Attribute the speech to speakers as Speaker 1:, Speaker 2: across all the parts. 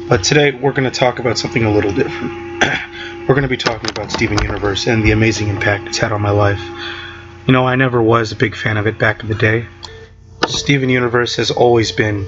Speaker 1: But today we're going to talk about something a little different. We're going to be talking about Steven Universe and the amazing impact it's had on my life. You know, I never was a big fan of it back in the day. Steven Universe has always been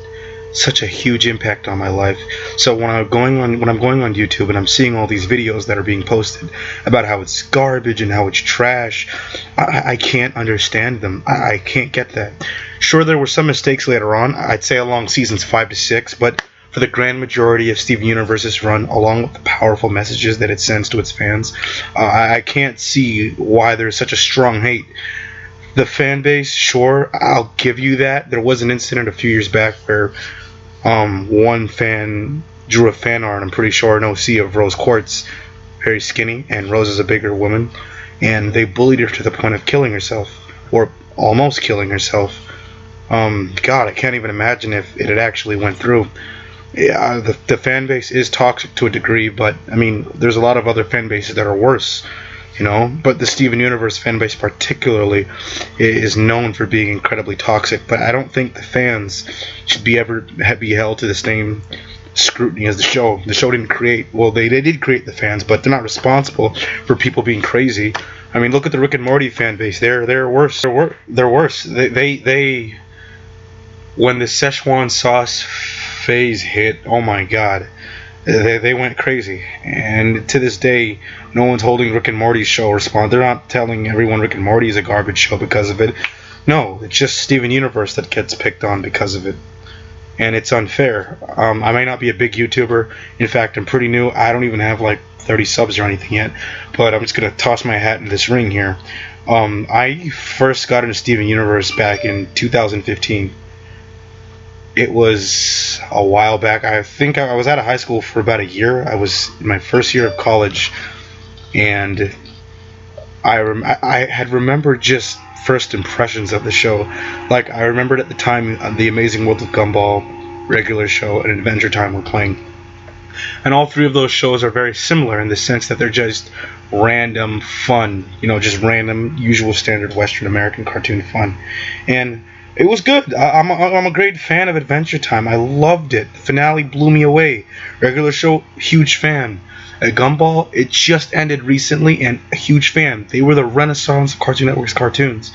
Speaker 1: such a huge impact on my life. So when I'm going on YouTube and I'm seeing all these videos that are being posted about how it's garbage and how it's trash, I can't understand them. I can't get that. Sure, there were some mistakes later on, I'd say along seasons 5 to 6, but for the grand majority of Steven Universe's run, along with the powerful messages that it sends to its fans, I can't see why there's such a strong hate. The fan base, sure, I'll give you that. There was an incident a few years back where one fan drew a fan art, I'm pretty sure, an OC of Rose Quartz, very skinny, and Rose is a bigger woman, and they bullied her to the point of killing herself, or almost killing herself. God, I can't even imagine if it had actually went through. Yeah, the fan base is toxic to a degree, but I mean, there's a lot of other fan bases that are worse, you know. But the Steven Universe fan base particularly is known for being incredibly toxic. But I don't think the fans should be held to the same scrutiny as the show. The show didn't create, well, they did create the fans, but they're not responsible for people being crazy. I mean, look at the Rick and Morty fan base. They're worse. They're worse. They when the Szechuan sauce phase hit, oh my god, they went crazy. And to this day, no one's holding Rick and Morty's show responsible. They're not telling everyone Rick and Morty is a garbage show because of it. No, it's just Steven Universe that gets picked on because of it. And it's unfair. I may not be a big YouTuber. In fact, I'm pretty new. I don't even have like 30 subs or anything yet. But I'm just going to toss my hat in this ring here. I first got into Steven Universe back in 2015. It was a while back. I think I was out of high school for about a year. I was in my first year of college, and I had remembered just first impressions of the show. Like, I remembered at the time The Amazing World of Gumball, regular show, and Adventure Time were playing. And all three of those shows are very similar in the sense that they're just random fun, you know, just random, usual standard Western American cartoon fun. And it was good. I'm a great fan of Adventure Time. I loved it. The finale blew me away. Regular show, huge fan. Gumball, it just ended recently, and a huge fan. They were the renaissance of Cartoon Network's cartoons.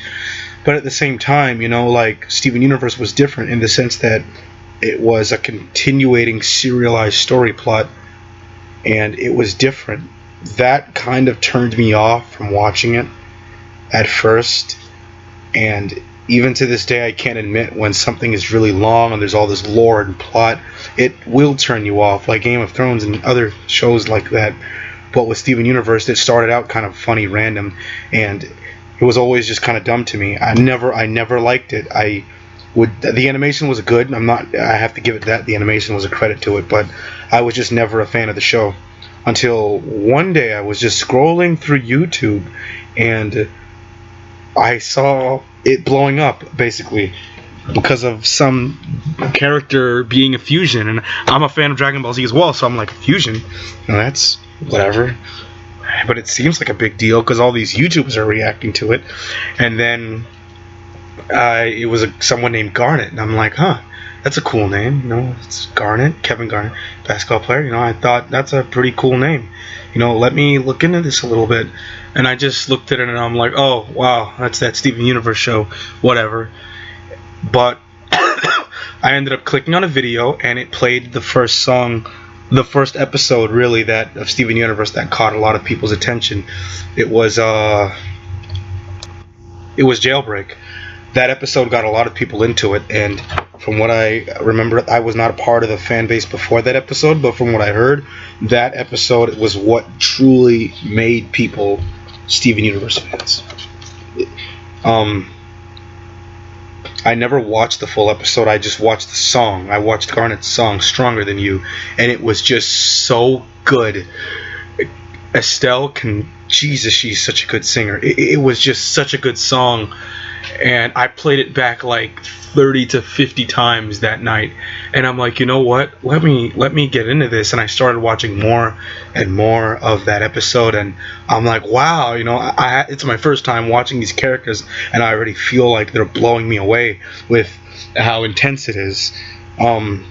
Speaker 1: But at the same time, you know, like, Steven Universe was different in the sense that it was a continuating serialized story plot, and it was different. That kind of turned me off from watching it at first, and even to this day, I can't admit when something is really long and there's all this lore and plot, it will turn you off, like Game of Thrones and other shows like that. But with Steven Universe, it started out kind of funny, random, and it was always just kind of dumb to me. I never liked it. The animation was good. I have to give it that. The animation was a credit to it, but I was just never a fan of the show. Until one day I was just scrolling through YouTube, and I saw it blowing up, basically, because of some character being a fusion, and I'm a fan of Dragon Ball Z as well, so I'm like, fusion? You know, that's whatever. But it seems like a big deal because all these YouTubers are reacting to it. And then it was someone named Garnet, and I'm like, huh, that's a cool name. You know, it's Garnet, Kevin Garnet, basketball player. You know, I thought that's a pretty cool name. You know, let me look into this a little bit. And I just looked at it and I'm like, oh, wow, that's that Steven Universe show, whatever. But I ended up clicking on a video, and it played the first song, the first episode, really, that of Steven Universe that caught a lot of people's attention. It was Jailbreak. That episode got a lot of people into it, and from what I remember, I was not a part of the fan base before that episode, but from what I heard, that episode was what truly made people Steven Universe fans. I never watched the full episode. I just watched the song. I watched Garnet's song, Stronger Than You, and it was just so good. Estelle Jesus, she's such a good singer. It was just such a good song. And I played it back like 30 to 50 times that night, and I'm like, you know what, let me get into this. And I started watching more and more of that episode, and I'm like, wow, you know, it's my first time watching these characters, and I already feel like they're blowing me away with how intense it is.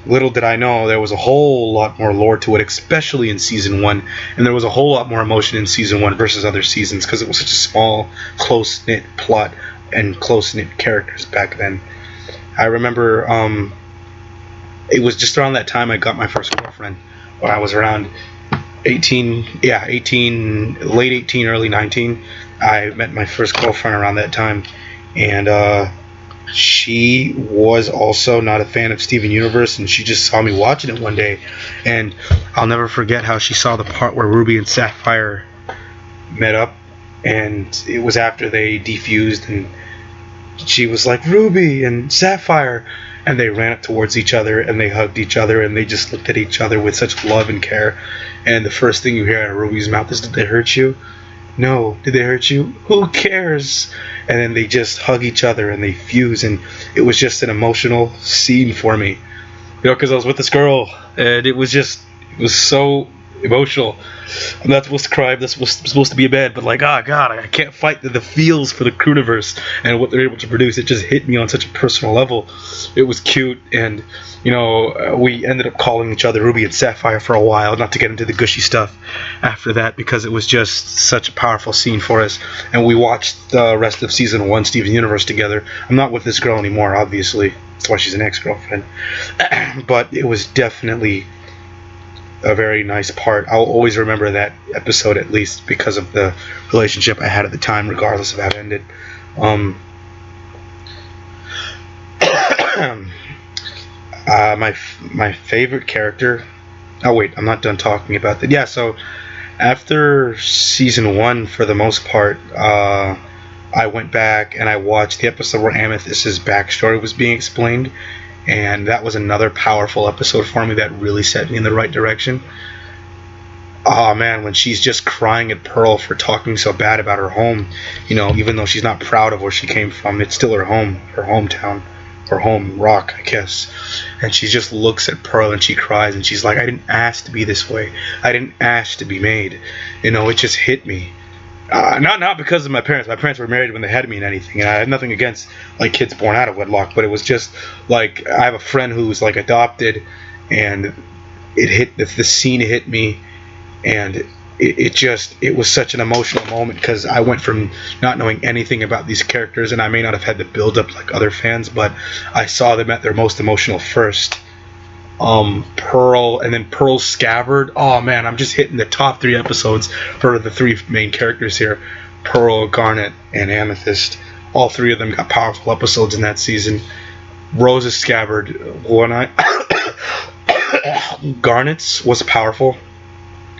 Speaker 1: Little did I know there was a whole lot more lore to it, especially in season one, and there was a whole lot more emotion in season one versus other seasons because it was such a small, close-knit plot and close-knit characters back then. I remember it was just around that time I got my first girlfriend when I was around 18, late 18, early 19. I met my first girlfriend around that time, and she was also not a fan of Steven Universe, and she just saw me watching it one day, and I'll never forget how she saw the part where Ruby and Sapphire met up, and it was after they defused, and she was like, "Ruby and Sapphire," and they ran up towards each other, and they hugged each other, and they just looked at each other with such love and care, and the first thing you hear out of Ruby's mouth is, "Did they hurt you?" "No." "Did they hurt you?" "Who cares?" And then they just hug each other and they fuse, and it was just an emotional scene for me, because I was with this girl, and it was so emotional. I'm not supposed to cry. That's supposed to be bad, but like, oh god, I can't fight the feels for the Crewniverse and what they're able to produce. It just hit me on such a personal level. It was cute, and we ended up calling each other Ruby and Sapphire for a while, not to get into the gushy stuff after that, because it was just such a powerful scene for us. And we watched the rest of season 1, Steven Universe, together. I'm not with this girl anymore, obviously. That's why she's an ex-girlfriend. But it was definitely a very nice part. I'll always remember that episode, at least because of the relationship I had at the time, regardless of how it ended. My favorite character. Oh wait, I'm not done talking about that. Yeah, so after season 1, for the most part, I went back and I watched the episode where Amethyst's backstory was being explained, and that was another powerful episode for me that really set me in the right direction. Oh man, when she's just crying at Pearl for talking so bad about her home, even though she's not proud of where she came from, it's still her home, her hometown, her home rock, I guess. And she just looks at Pearl and she cries and she's like, "I didn't ask to be this way. I didn't ask to be made." It just hit me. Not because of my parents. My parents were married when they had me and anything, and I had nothing against like kids born out of wedlock, but it was just like, I have a friend who's like adopted, and the scene hit me, and it was such an emotional moment, because I went from not knowing anything about these characters, and I may not have had the build up like other fans, but I saw them at their most emotional first. Pearl, and then Pearl's scabbard. Oh man, I'm just hitting the top 3 episodes for the 3 main characters here: Pearl, Garnet, and Amethyst. All 3 of them got powerful episodes in that season. Rose's scabbard, Garnet's was powerful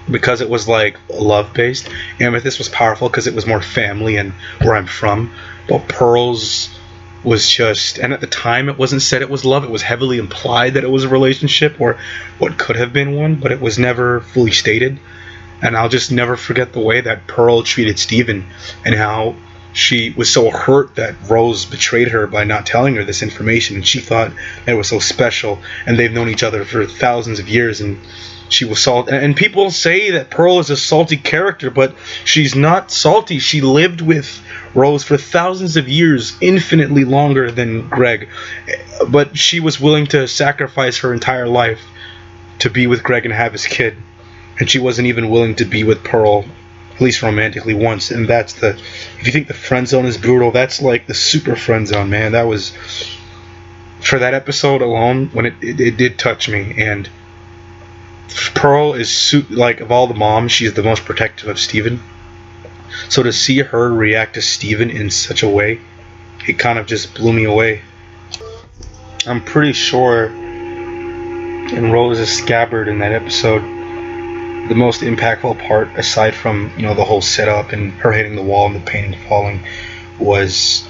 Speaker 1: because it was like love based. Amethyst was powerful because it was more family and where I'm from. But Pearl's was just, and at the time it wasn't said it was love, it was heavily implied that it was a relationship or what could have been one, but it was never fully stated. And I'll just never forget the way that Pearl treated Steven, and how she was so hurt that Rose betrayed her by not telling her this information, and she thought that it was so special, and they've known each other for thousands of years, and she was salty. And people say that Pearl is a salty character, but she's not salty. She lived with Rose for thousands of years, infinitely longer than Greg, but she was willing to sacrifice her entire life to be with Greg and have his kid, and she wasn't even willing to be with Pearl, at least romantically, once. And that's if you think the friend zone is brutal, that's like the super friend zone, man. That was, for that episode alone, when it did touch me. And Pearl is, like, of all the moms, she's the most protective of Steven. So to see her react to Steven in such a way, it kind of just blew me away. I'm pretty sure in Rose's scabbard in that episode, the most impactful part, aside from the whole setup and her hitting the wall and the painting falling, was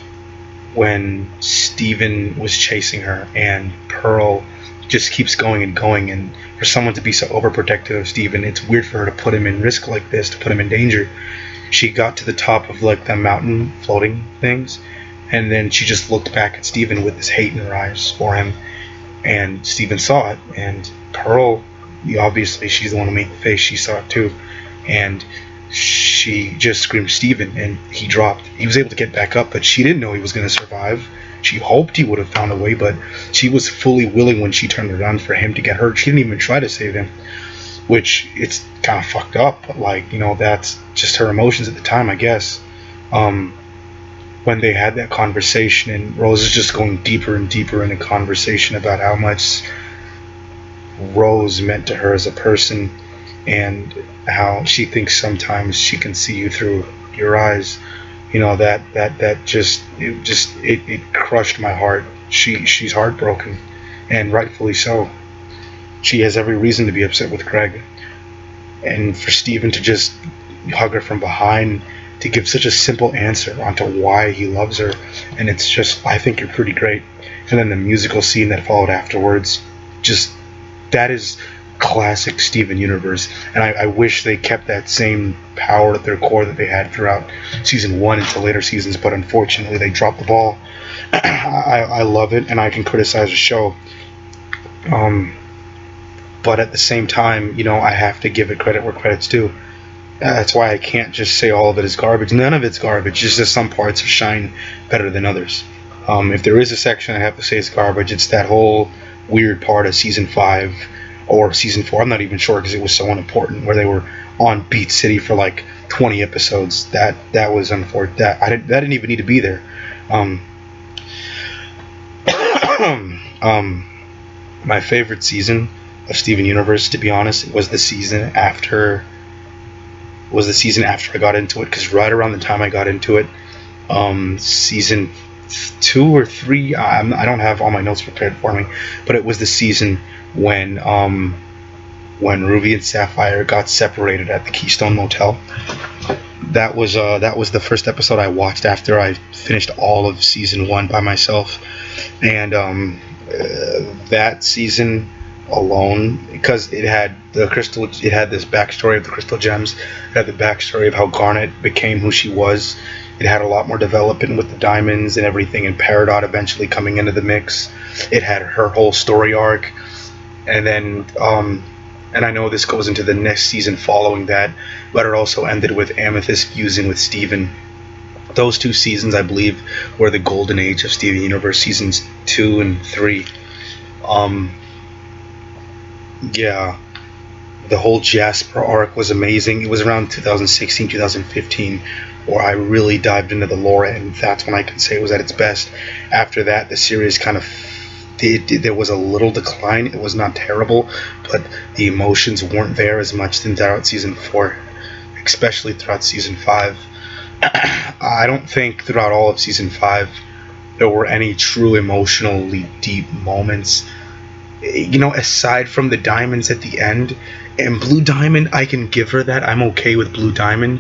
Speaker 1: when Steven was chasing her and Pearl just keeps going and going, and for someone to be so overprotective of Steven, it's weird for her to put him in risk like this, to put him in danger. She got to the top of like the mountain floating things, and then she just looked back at Steven with this hate in her eyes for him, and Steven saw it, and Pearl, obviously she's the one who made the face, she saw it too, and she just screamed Steven, and he dropped. He was able to get back up, but she didn't know he was going to survive, she hoped he would have found a way, but she was fully willing when she turned around for him to get hurt. She didn't even try to save him, which it's kind of fucked up. But like, you know, that's just her emotions at the time, I guess. When they had that conversation, and Rose is just going deeper and deeper in a conversation about how much Rose meant to her as a person, and how she thinks sometimes she can see you through your eyes. You know, that it crushed my heart. She's heartbroken, and rightfully so. She has every reason to be upset with Greg, and for Steven to just hug her from behind, to give such a simple answer onto why he loves her, and it's just, I think you're pretty great. And then the musical scene that followed afterwards, just, that is classic Steven Universe, and I wish they kept that same power at their core that they had throughout season 1 into later seasons, but unfortunately they dropped the ball. I love it, and I can criticize the show, but at the same time, you know, I have to give it credit where credit's due. That's why I can't just say all of it is garbage. None of it's garbage. It's just some parts shine better than others. If there is a section I have to say is garbage, it's that whole weird part of season 5 or season 4. I'm not even sure because it was so unimportant, where they were on Beat City for like 20 episodes. That was unfortunate. That didn't even need to be there. My favorite season of Steven Universe, to be honest, was the season after I got into it, because right around the time I got into it, season 2 or 3, I don't have all my notes prepared for me, but it was the season when Ruby and Sapphire got separated at the Keystone Motel. That was the first episode I watched after I finished all of season 1 by myself, and that season alone, because it had this backstory of the crystal gems, it had the backstory of how Garnet became who she was. It had a lot more development with the diamonds and everything, and Peridot eventually coming into the mix. It had her whole story arc, and then and I know this goes into the next season following that, but it also ended with Amethyst fusing with Steven. Those 2 seasons, I believe, were the golden age of Steven Universe, seasons 2 and 3. Yeah, the whole Jasper arc was amazing. It was around 2016, 2015 where I really dived into the lore, and that's when I can say it was at its best. After that, the series kind of there was a little decline. It was not terrible, but the emotions weren't there as much than throughout season 4, especially throughout season 5. I don't think throughout all of season 5 there were any true emotionally deep moments, you know, aside from the diamonds at the end. And Blue Diamond, I can give her that. I'm okay with Blue Diamond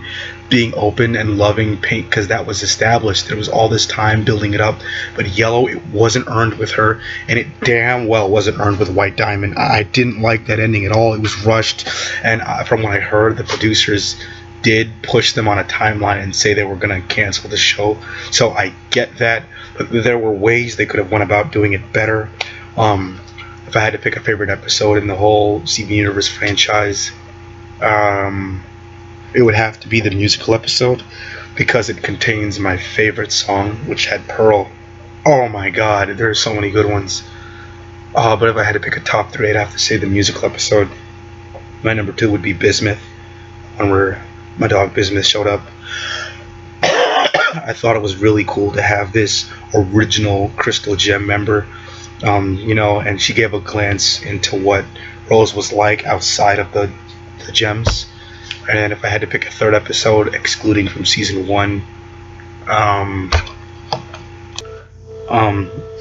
Speaker 1: being open and loving Pink, because that was established. There was all this time building it up. But Yellow, it wasn't earned with her, and it damn well wasn't earned with White Diamond. I didn't like that ending at all. It was rushed, and from what I heard, the producers did push them on a timeline and say they were going to cancel the show. So I get that, but there were ways they could have went about doing it better. If I had to pick a favorite episode in the whole Steven Universe franchise, it would have to be the musical episode, because it contains my favorite song, which had Pearl. Oh my god, there are so many good ones. But if I had to pick a top 3, I'd have to say the musical episode. My number 2 would be Bismuth, one where my dog Bismuth showed up. I thought it was really cool to have this original Crystal Gem member. You know, and she gave a glance into what Rose was like outside of the gems. And if I had to pick a 3rd episode, excluding from season 1,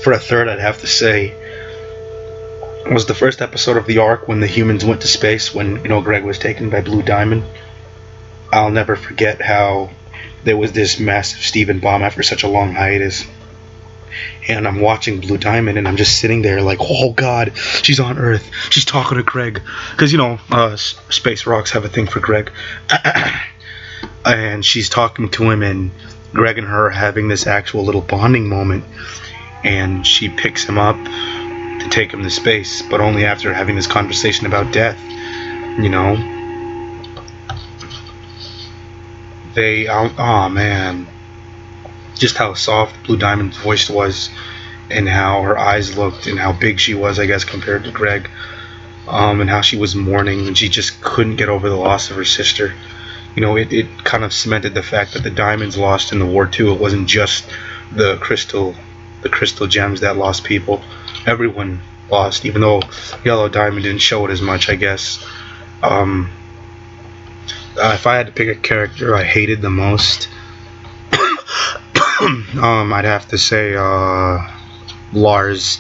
Speaker 1: for a 3rd, I'd have to say it was the 1st episode of the arc when the humans went to space, when, you know, Greg was taken by Blue Diamond. I'll never forget how there was this massive Steven bomb after such a long hiatus. And I'm watching Blue Diamond, and I'm just sitting there like, oh god, she's on Earth, she's talking to Greg, because, you know, space rocks have a thing for Greg. And she's talking to him, and Greg and her are having this actual little bonding moment, and she picks him up to take him to space, but only after having this conversation about death. You know, oh man, just how soft Blue Diamond's voice was. and how her eyes looked and how big she was, I guess, compared to Greg, and how she was mourning and she just couldn't get over the loss of her sister. You know, it kind of cemented the fact that the Diamonds lost in the war too. It wasn't just the crystal gems that lost people. Everyone lost, even though Yellow Diamond didn't show it as much, I guess. If I had to pick a character I hated the most, I'd have to say Lars,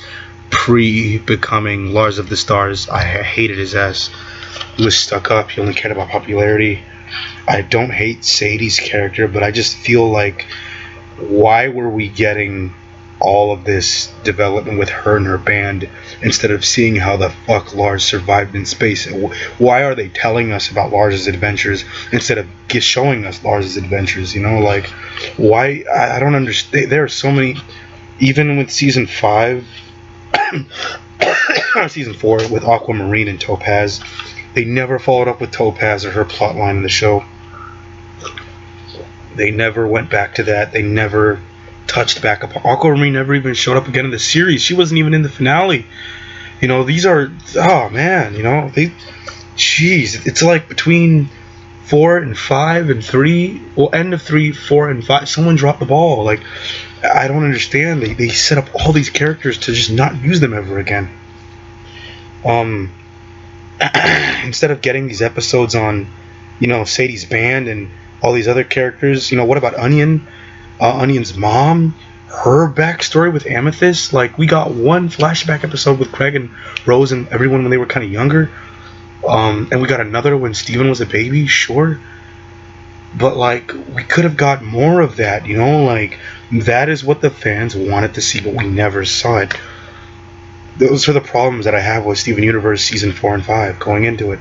Speaker 1: pre-becoming Lars of the Stars. I hated his ass. He was stuck up. He only cared about popularity. I don't hate Sadie's character, but I just feel like, why were we getting all of this development with her and her band instead of seeing how the fuck Lars survived in space? Why are they telling us about Lars's adventures instead of showing us Lars's adventures? You know, like, why? I don't understand. There are so many, even with season 5 season 4 with Aquamarine and Topaz, they never followed up with Topaz or her plotline in the show. They never went back to that. They never touched back up. Aquamarine never even showed up again in the series. She wasn't even in the finale. You know, these are, oh man, you know, jeez, it's like between 4 and 5 and 3, well, end of 3, 4 and 5, someone dropped the ball. Like, I don't understand. They set up all these characters to just not use them ever again. Instead of getting these episodes on, you know, Sadie's band and all these other characters, you know, what about Onion? Onion's mom, her backstory with Amethyst. Like, we got one flashback episode with Craig and Rose and everyone when they were kind of younger, and we got another when Steven was a baby, sure, but like, we could have got more of that, you know, like, that is what the fans wanted to see, but we never saw it. Those are the problems that I have with Steven Universe season 4 and 5 going into it.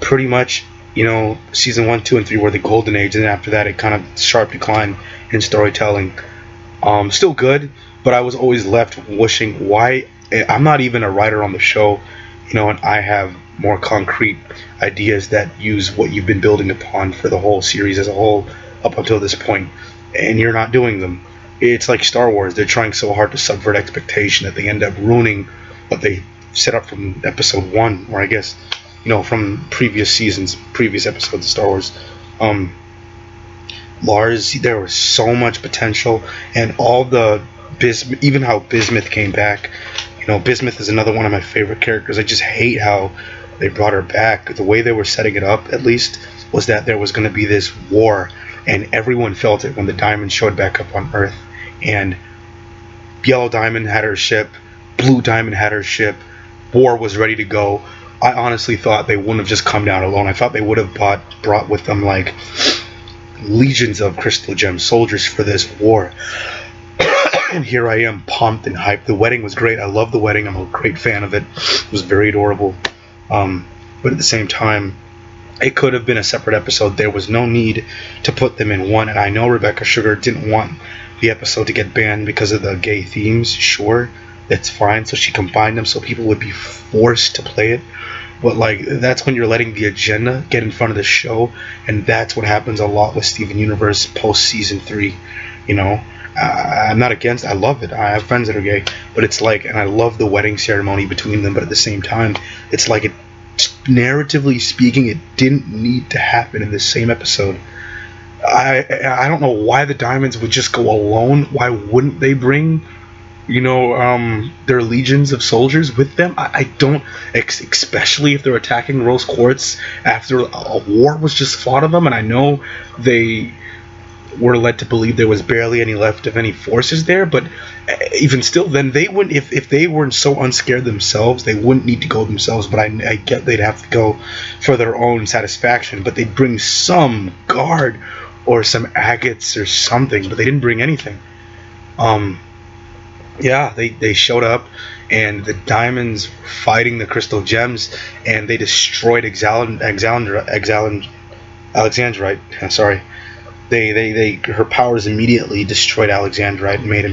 Speaker 1: Pretty much, you know, season 1, 2, and 3 were the golden age, and after that it kind of sharp decline in storytelling. Still good, but I was always left wishing why. I'm not even a writer on the show, you know, and I have more concrete ideas that use what you've been building upon for the whole series as a whole up until this point, and you're not doing them. It's like Star Wars. They're trying so hard to subvert expectation that they end up ruining what they set up from episode 1, or I guess, you know, from previous seasons, previous episodes of Star Wars. Lars, there was so much potential, and all the even how Bismuth came back. You know, Bismuth is another one of my favorite characters. I just hate how they brought her back. The way they were setting it up, at least, was that there was going to be this war, and everyone felt it when the Diamond showed back up on Earth. And Yellow Diamond had her ship, Blue Diamond had her ship, war was ready to go. I honestly thought they wouldn't have just come down alone. I thought they would have brought with them like legions of crystal gem soldiers for this war. And here I am, pumped and hyped. The wedding was great. I love the wedding. I'm a great fan of it. It was very adorable. But at the same time, it could have been a separate episode. There was no need to put them in one. And I know Rebecca Sugar didn't want the episode to get banned because of the gay themes. Sure, that's fine. So she combined them so people would be forced to play it. But like, that's when you're letting the agenda get in front of the show, and that's what happens a lot with Steven Universe post season 3. You know, I'm not against. I love it. I have friends that are gay, but it's like, and I love the wedding ceremony between them. But at the same time, it's like, narratively speaking, it didn't need to happen in the same episode. I don't know why the Diamonds would just go alone. Why wouldn't they bring, you know, their legions of soldiers with them? I don't, especially if they're attacking Rose Quartz after a war was just fought of them, and I know they were led to believe there was barely any left of any forces there, but even still, then they wouldn't, if they weren't so unscared themselves, they wouldn't need to go themselves. But I get they'd have to go for their own satisfaction, but they'd bring some guard or some agates or something, but they didn't bring anything. Yeah, they showed up, and the Diamonds fighting the crystal gems, and they destroyed Alexandrite. Sorry, they her powers immediately destroyed Alexandrite and made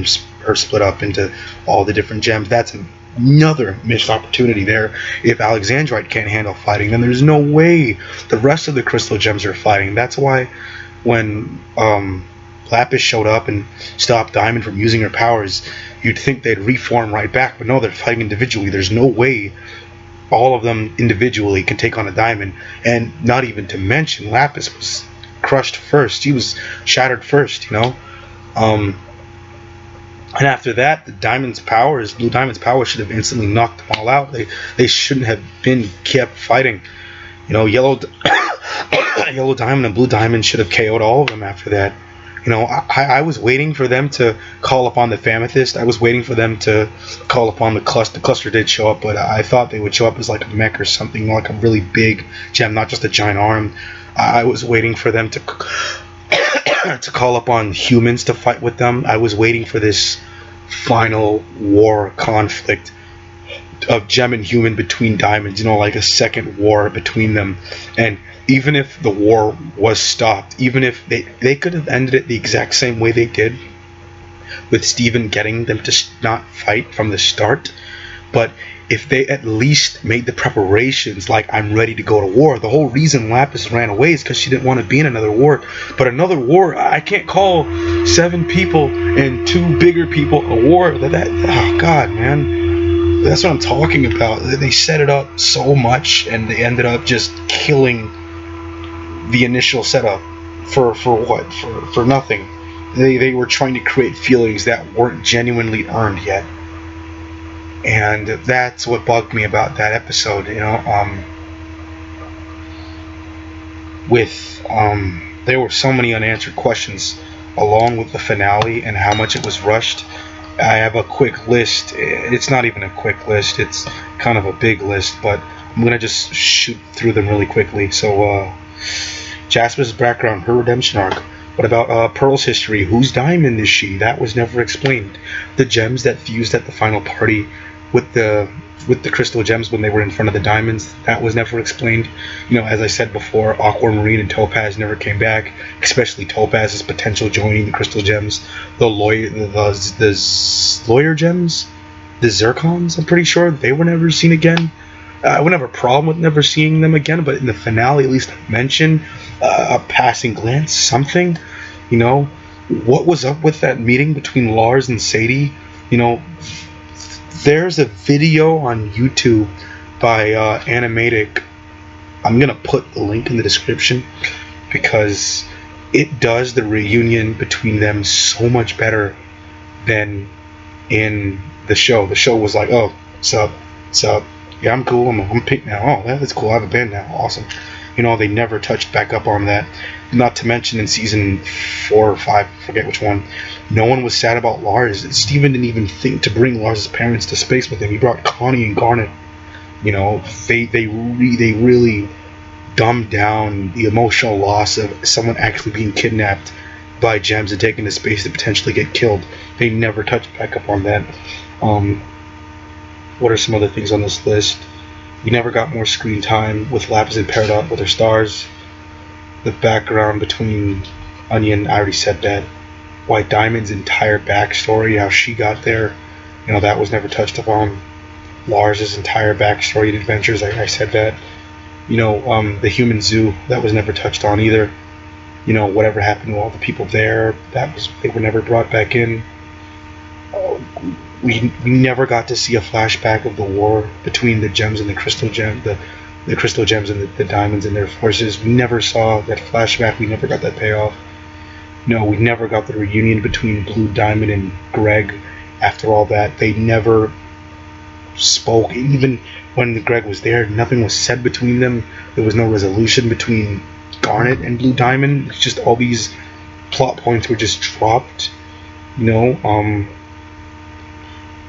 Speaker 1: her split up into all the different gems. That's another missed opportunity there. If Alexandrite can't handle fighting, then there's no way the rest of the crystal gems are fighting. That's why when Lapis showed up and stopped Diamond from using her powers, you'd think they'd reform right back, but no, they're fighting individually. There's no way all of them individually can take on a Diamond, and not even to mention Lapis was crushed first. She was shattered first, you know. And after that, Blue Diamond's power should have instantly knocked them all out. They shouldn't have been kept fighting. You know, Yellow Diamond and Blue Diamond should have KO'd all of them after that. You know, I was waiting for them to call upon the Famethist. I was waiting for them to call upon the Cluster. The Cluster did show up, but I thought they would show up as like a mech or something, like a really big gem, not just a giant arm. I was waiting for them to to call upon humans to fight with them. I was waiting for this final war conflict of gem and human between Diamonds, you know, like a second war between them. And even if the war was stopped, even if they could have ended it the exact same way they did, with Steven getting them to not fight from the start, but if they at least made the preparations like, I'm ready to go to war. The whole reason Lapis ran away is because she didn't want to be in another war. But another war, I can't call 7 people and 2 bigger people a war. Oh God, man, that's what I'm talking about. They set it up so much, and they ended up just killing the initial setup for what? For nothing. They were trying to create feelings that weren't genuinely earned yet. And that's what bugged me about that episode, you know. There were so many unanswered questions along with the finale and how much it was rushed. I have a quick list. It's not even a quick list, it's kind of a big list, but I'm gonna just shoot through them really quickly. So Jasper's background, her redemption arc. What about Pearl's history? Whose diamond is she? That was never explained. The gems that fused at the final party with the crystal gems when they were in front of the diamonds, that was never explained. You know, as I said before, Aquamarine and Topaz never came back, especially Topaz's potential joining the crystal gems. The lawyer gems, the zircons, I'm pretty sure they were never seen again. I wouldn't have a problem with never seeing them again, but in the finale, at least mention a passing glance, something. You know, what was up with that meeting between Lars and Sadie? You know, there's a video on YouTube by Animatic. I'm gonna put the link in the description because it does the reunion between them so much better than in the show. The show was like, oh, sup, yeah, I'm cool, I'm pink now. Oh, that's cool, I have a band now, awesome. You know, they never touched back up on that. Not to mention in season 4 or 5, forget which one, no one was sad about Lars. Steven didn't even think to bring Lars' parents to space with him. He brought Connie and Garnet. You know, they really dumbed down the emotional loss of someone actually being kidnapped by gems and taken to space to potentially get killed. They never touched back up on that. What are some other things on this list? We never got more screen time with Lapis and paired up with her stars. The background between Onion, I already said that. White Diamond's entire backstory, how she got there, you know, that was never touched upon. Lars' entire backstory and adventures, I said that. You know, the human zoo, that was never touched on either. You know, whatever happened to all the people there, they were never brought back in. We never got to see a flashback of the war between the gems and the crystal gem, the crystal gems and the diamonds and their forces. We never saw that flashback. We never got that payoff. No, we never got the reunion between Blue Diamond and Greg. After all that, they never spoke. Even when Greg was there, nothing was said between them. There was no resolution between Garnet and Blue Diamond. It's just all these plot points were just dropped. You know,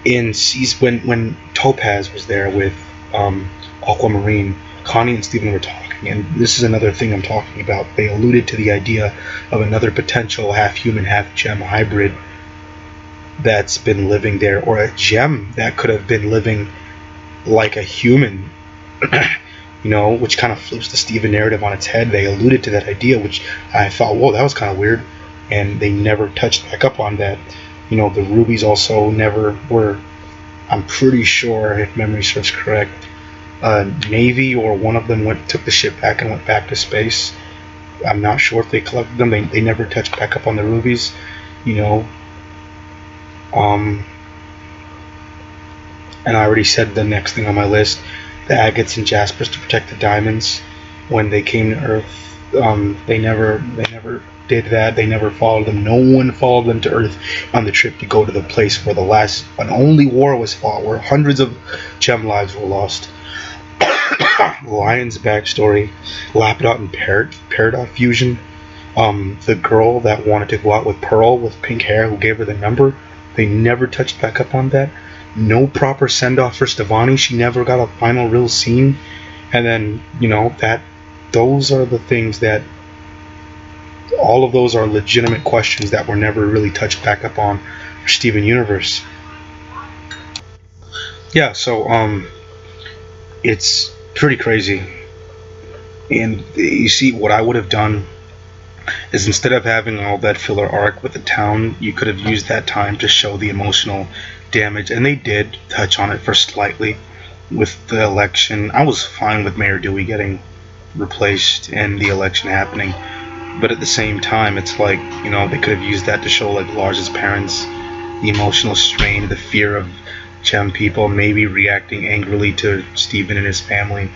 Speaker 1: in season when Topaz was there with Aquamarine, Connie and Steven were talking, and this is another thing I'm talking about. They alluded to the idea of another potential half-human, half-gem hybrid that's been living there, or a gem that could have been living like a human, you know, which kind of flips the Steven narrative on its head. They alluded to that idea, which I thought, whoa, that was kind of weird, and they never touched back up on that. You know, the rubies also never were, I'm pretty sure, if memory serves correct, Navy or one of them took the ship back and went back to space. I'm not sure if they collected them. They never touched back up on the rubies, you know. And I already said the next thing on my list, the agates and jaspers to protect the diamonds when they came to Earth. They never did that. They never followed them. No one followed them to Earth on the trip to go to the place where the last and only war was fought, where hundreds of gem lives were lost. Lion's backstory, Lapidot and Peridot fusion. The girl that wanted to go out with Pearl with pink hair, who gave her the number, they never touched back up on that. No proper send-off for Stevani. She never got a final real scene. And then, you know, those are the things that, all of those are legitimate questions that were never really touched back up on for Steven Universe. Yeah, so it's pretty crazy. And you see, what I would have done is, instead of having all that filler arc with the town, you could have used that time to show the emotional damage. And they did touch on it for slightly with the election. I was fine with Mayor Dewey getting replaced and the election happening, but at the same time, it's like, you know, they could have used that to show like Lars's parents, the emotional strain, the fear of gem people, maybe reacting angrily to Steven and his family.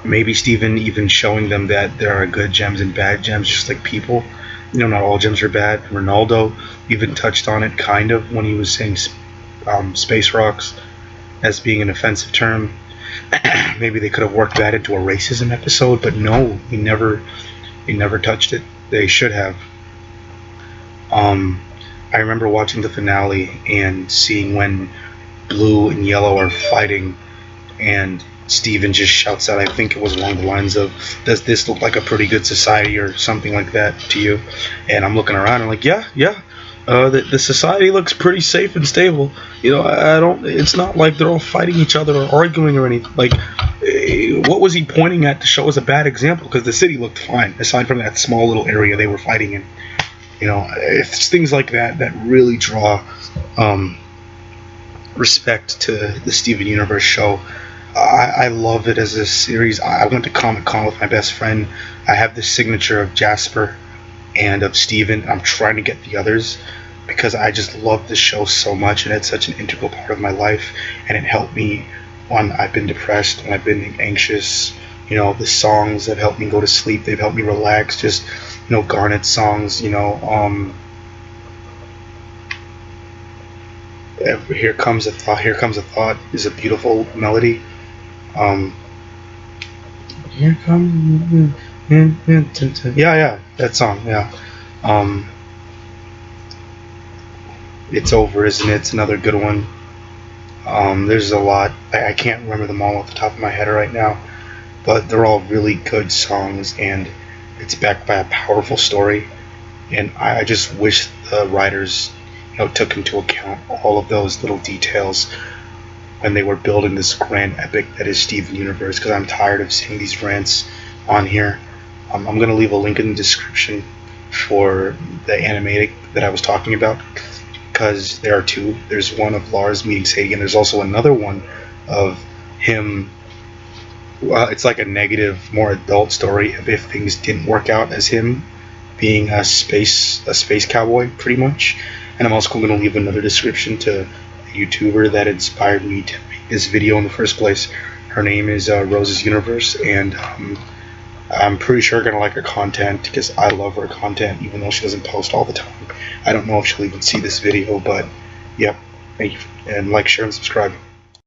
Speaker 1: Maybe Steven even showing them that there are good gems and bad gems, just like people. You know, not all gems are bad. Ronaldo even touched on it, kind of, when he was saying space rocks as being an offensive term. Maybe they could have worked that into a racism episode, but no, he never touched it. They should have. I remember watching the finale and seeing when blue and yellow are fighting, and Steven just shouts out, I think it was along the lines of, does this look like a pretty good society or something like that to you? And I'm looking around and I'm like, yeah, the society looks pretty safe and stable. You know, it's not like they're all fighting each other or arguing or anything. Like, what was he pointing at to show us a bad example? Because the city looked fine, aside from that small little area they were fighting in. You know, it's things like that that really draw respect to the Steven Universe show. I love it as a series. I went to Comic Con with my best friend. I have the signature of Jasper and of Steven. I'm trying to get the others because I just love this show so much, and it's such an integral part of my life, and it helped me when I've been depressed, when I've been anxious. You know, the songs have helped me go to sleep. They've helped me relax. Just, you know, Garnet songs, you know, Here Comes a Thought is a beautiful melody. Here comes, yeah, that song, yeah. It's Over, Isn't It? It's another good one. There's a lot. I can't remember them all off the top of my head right now, but they're all really good songs, and it's backed by a powerful story. And I just wish the writers, you know, took into account all of those little details when they were building this grand epic that is Steven Universe, because I'm tired of seeing these rants on here. I'm going to leave a link in the description for the animated that I was talking about, because there are two. There's one of Lars meeting Sadie, and there's also another one of him. It's like a negative, more adult story of if things didn't work out as him being a space cowboy, pretty much. And I'm also going to leave another description to a YouTuber that inspired me to make this video in the first place. Her name is Rose's Universe, and I'm pretty sure you're going to like her content, because I love her content, even though she doesn't post all the time. I don't know if she'll even see this video, but yep, thank you, and like, share, and subscribe.